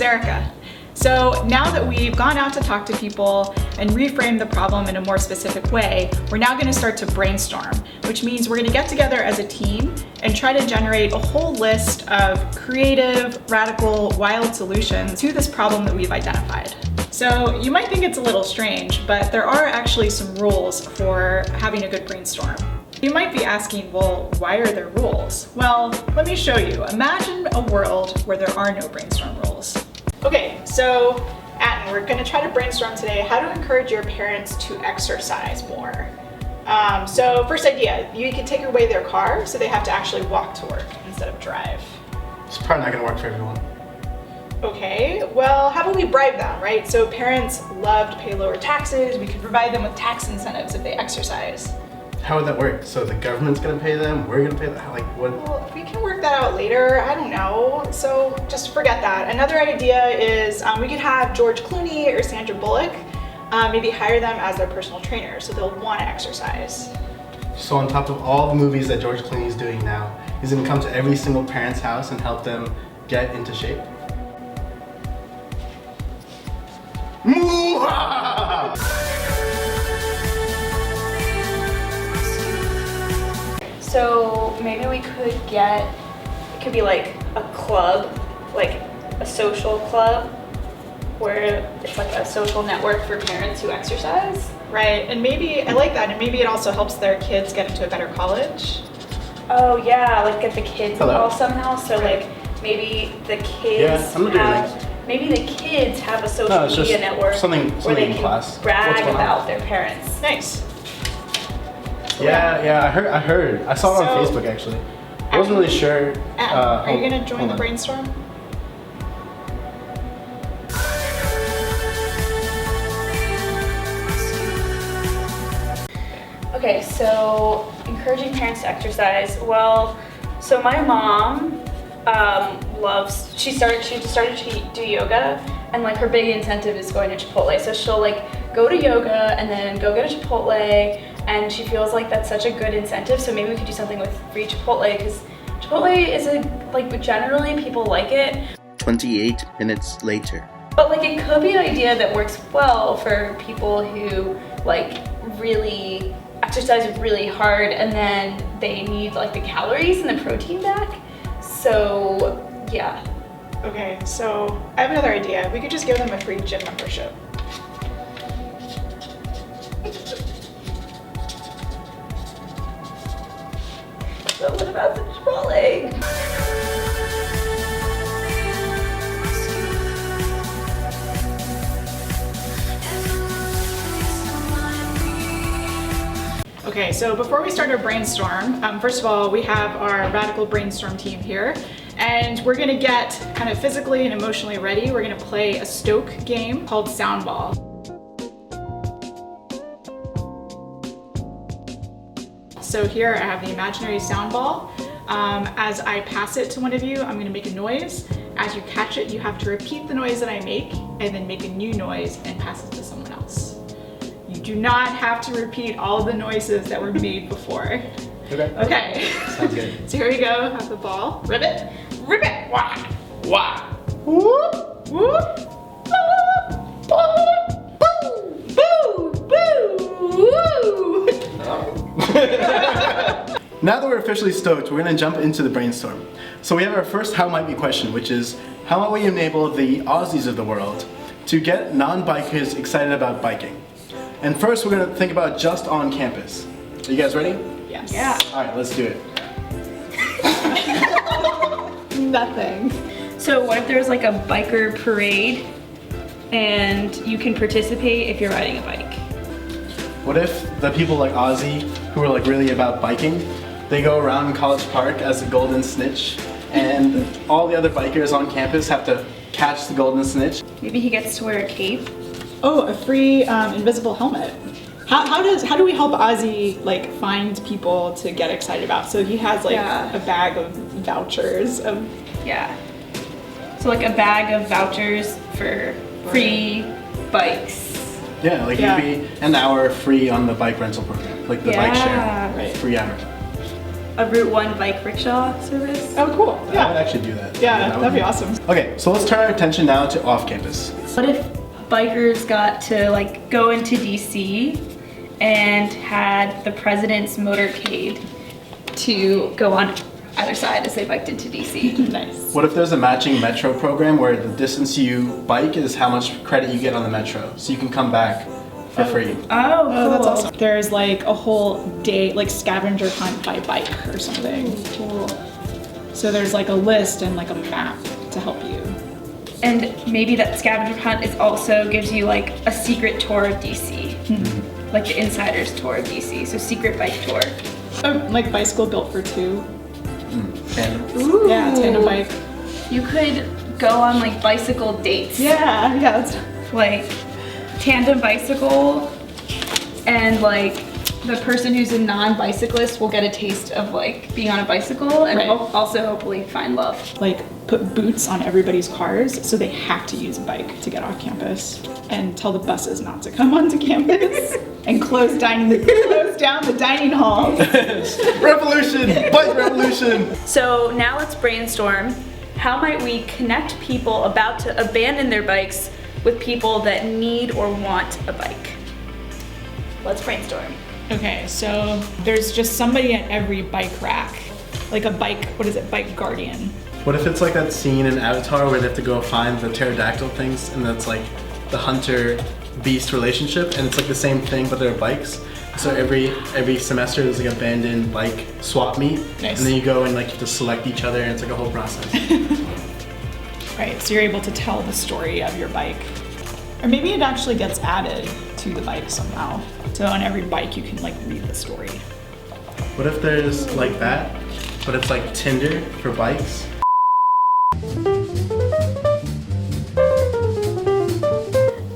Erica. So now that we've gone out to talk to people and reframed the problem in a more specific way, we're now going to start to brainstorm, which means we're going to get together as a team and try to generate a whole list of creative, radical, wild solutions to this problem that we've identified. So you might think it's a little strange, but there are actually some rules for having a good brainstorm. You might be asking, well, why are there rules? Well, let me show you. Imagine a world where there are no brainstorm rules. Okay, so Atten, we're gonna try to brainstorm today how to encourage your parents to exercise more. So first idea, you can take away their car so they have to actually walk to work instead of drive. It's probably not gonna work for everyone. Okay, well, how about we bribe them, right? So parents love to pay lower taxes. We could provide them with tax incentives if they exercise. How would that work? So the government's gonna pay them, we're gonna pay them, like what? Well, we can work that out later, I don't know. So just forget that. Another idea is we could have George Clooney or Sandra Bullock, maybe hire them as their personal trainer so they'll wanna exercise. So on top of all the movies that George Clooney is doing now, he's gonna come to every single parent's house and help them get into shape? So maybe we could get, it could be like a club, like a social club, where it's like a social network for parents who exercise. Right, and maybe, I like that, and maybe it also helps their kids get into a better college. Oh yeah, like get the kids Hello? involved somehow, so like maybe the kids I'm not doing that. maybe the kids have a social No, it's just media network something where they in can class. What's brag going on? about their parents. Nice. Yeah, I heard. I saw it on So- Facebook actually. I wasn't really sure. Atten, are you gonna join hold the on. brainstorm? Okay, so encouraging parents to exercise. Well, so my mom she just started to do yoga, and like her big incentive is going to Chipotle. So she'll like go to yoga and then go get a Chipotle, and she feels like that's such a good incentive. So maybe we could do something with free Chipotle, because Chipotle is like generally people like it. 28 minutes later. But like it could be an idea that works well for people who like really exercise really hard and then they need like the calories and the protein back. So yeah. Okay, so I have another idea. We could just give them a free gym membership. So what about the Chipotle? Okay, so before we start our brainstorm, first of all, we have our radical brainstorm team here, and we're gonna get kind of physically and emotionally ready. We're gonna play a Stoke game called Soundball. So here I have the imaginary sound ball. As I pass it to one of you, I'm gonna make a noise. As you catch it, you have to repeat the noise that I make and then make a new noise and pass it to someone else. You do not have to repeat all the noises that were made before. Okay. Okay. Sounds good. So here we go, have the ball. Ribbit, ribbit, wah, wah, whoop, whoop, boo, boo, boo, woo. Now that we're officially stoked, we're gonna jump into the brainstorm. So we have our first how might we question, which is how might we enable the Aussies of the world to get non-bikers excited about biking? And first we're gonna think about just on campus. Are you guys ready? Yes. Yeah. All right, let's do it. Nothing. So what if there's like a biker parade and you can participate if you're riding a bike? What if the people like Ozzy, who are like really about biking, they go around College Park as a golden snitch, and all the other bikers on campus have to catch the golden snitch? Maybe he gets to wear a cape. Oh, a free invisible helmet. How do we help Ozzy like find people to get excited about? So he has like a bag of vouchers of Yeah. So like a bag of vouchers for free bikes. Yeah, like Yeah. you'd be an hour free on the bike rental program, like the bike share, right. free hour. a Route 1 bike rickshaw service. Oh, cool. I would Yeah. actually do that. Yeah, That would that'd be awesome. Okay, so let's turn our attention now to off-campus. What if bikers got to like go into DC and had the president's motorcade to go on either side as they biked into DC? Nice. What if there's a matching metro program where the distance you bike is how much credit you get on the metro, so you can come back for free? Oh, cool. Oh, that's awesome. There's like a whole day, like scavenger hunt by bike or something. Cool. So there's like a list and like a map to help you. And maybe that scavenger hunt is also gives you like a secret tour of DC. Like the insider's tour of DC, so secret bike tour. Oh, like bicycle built for two. And Ooh. Yeah, tandem bike. You could go on like bicycle dates. Yeah, yeah. That's, Like tandem bicycle, and like the person who's a non-bicyclist will get a taste of like being on a bicycle and Right. also hopefully find love. like put boots on everybody's cars so they have to use a bike to get off campus, and tell the buses not to come onto campus, and close down the dining halls. revolution! Bike revolution! So now let's brainstorm. How might we connect people about to abandon their bikes with people that need or want a bike? Let's brainstorm. Okay, so there's just somebody at every bike rack, like a bike, what is it, bike guardian. What if it's like that scene in Avatar where they have to go find the pterodactyl things, and that's like the hunter-beast relationship, and it's like the same thing, but they're bikes. So every semester there's like abandoned bike swap meet, Nice. and then you go and like you have to select each other, and it's like a whole process. Right, so you're able to tell the story of your bike. Or maybe it actually gets added to the bike somehow. So on every bike you can like read the story. What if there's like that, but it's like Tinder for bikes?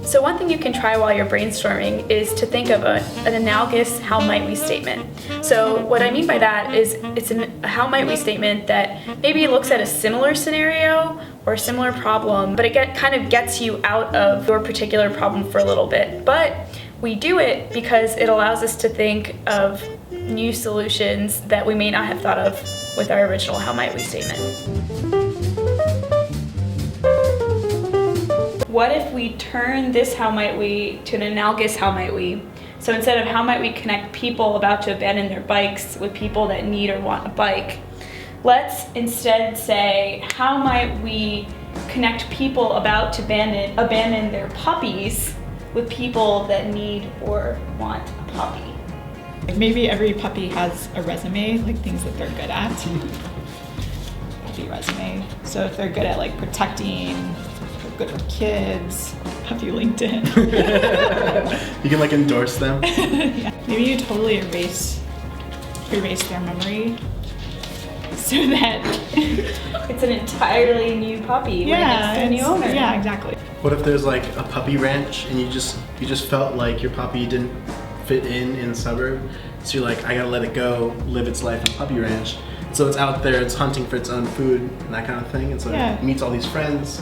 So one thing you can try while you're brainstorming is to think of an analogous how might we statement. So what I mean by that is it's a how might we statement that maybe looks at a similar scenario or a similar problem, but it kind of gets you out of your particular problem for a little bit. But we do it because it allows us to think of new solutions that we may not have thought of with our original how might we statement. What if we turn this how might we to an analogous how might we? So instead of how might we connect people about to abandon their bikes with people that need or want a bike, let's instead say how might we connect people about to abandon their puppies with people that need or want a puppy. Like maybe every puppy has a resume, like things that they're good at. Puppy resume. So if they're good at like protecting, they're good with kids, puppy LinkedIn. You can like endorse them. Yeah. Maybe you totally erase their memory so that It's an entirely new puppy when it gets to a new owner. yeah, exactly. What if there's like a puppy ranch and you just felt like your puppy didn't fit in the suburb, so you're like, I gotta let it go, live its life in puppy ranch. So it's out there, it's hunting for its own food and that kind of thing, and so Yeah. it meets all these friends.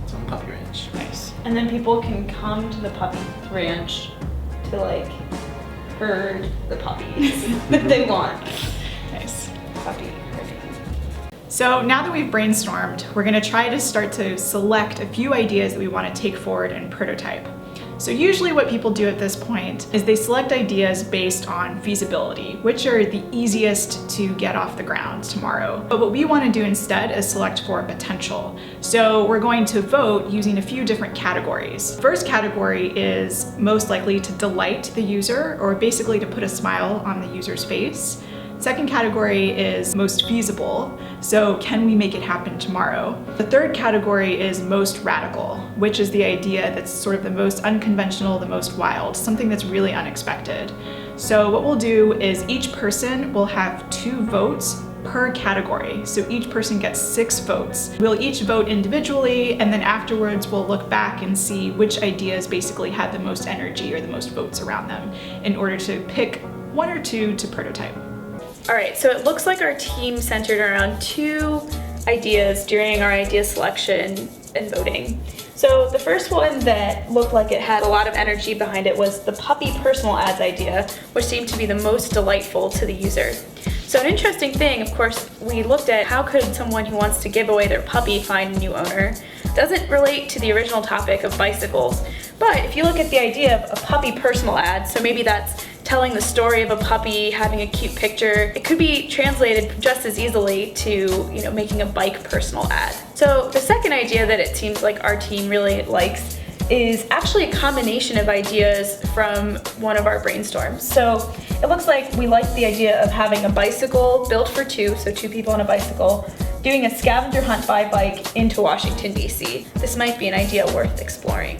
It's on puppy ranch. Nice. And then people can come to the puppy ranch to like herd the puppies that they want. Nice. Puppy herding. So now that we've brainstormed, we're gonna try to start to select a few ideas that we wanna take forward and prototype. So usually what people do at this point is they select ideas based on feasibility, which are the easiest to get off the ground tomorrow. But what we want to do instead is select for potential. So we're going to vote using a few different categories. First category is most likely to delight the user, or basically to put a smile on the user's face. Second category is most feasible, so can we make it happen tomorrow? The third category is most radical, which is the idea that's sort of the most unconventional, the most wild, something that's really unexpected. So what we'll do is each person will have 2 votes per category. So each person gets 6 votes. We'll each vote individually, and then afterwards we'll look back and see which ideas basically had the most energy or the most votes around them in order to pick 1 or 2 to prototype. All right, so it looks like our team centered around 2 ideas during our idea selection and voting. So the first one that looked like it had a lot of energy behind it was the puppy personal ads idea, which seemed to be the most delightful to the user. So an interesting thing, of course, we looked at how could someone who wants to give away their puppy find a new owner. Doesn't relate to the original topic of bicycles, but if you look at the idea of a puppy personal ad, so maybe that's telling the story of a puppy, having a cute picture, it could be translated just as easily to, making a bike personal ad. So the second idea that it seems like our team really likes is actually a combination of ideas from one of our brainstorms. So it looks like we like the idea of having a bicycle built for two, so two people on a bicycle, doing a scavenger hunt by bike into Washington, D.C. This might be an idea worth exploring.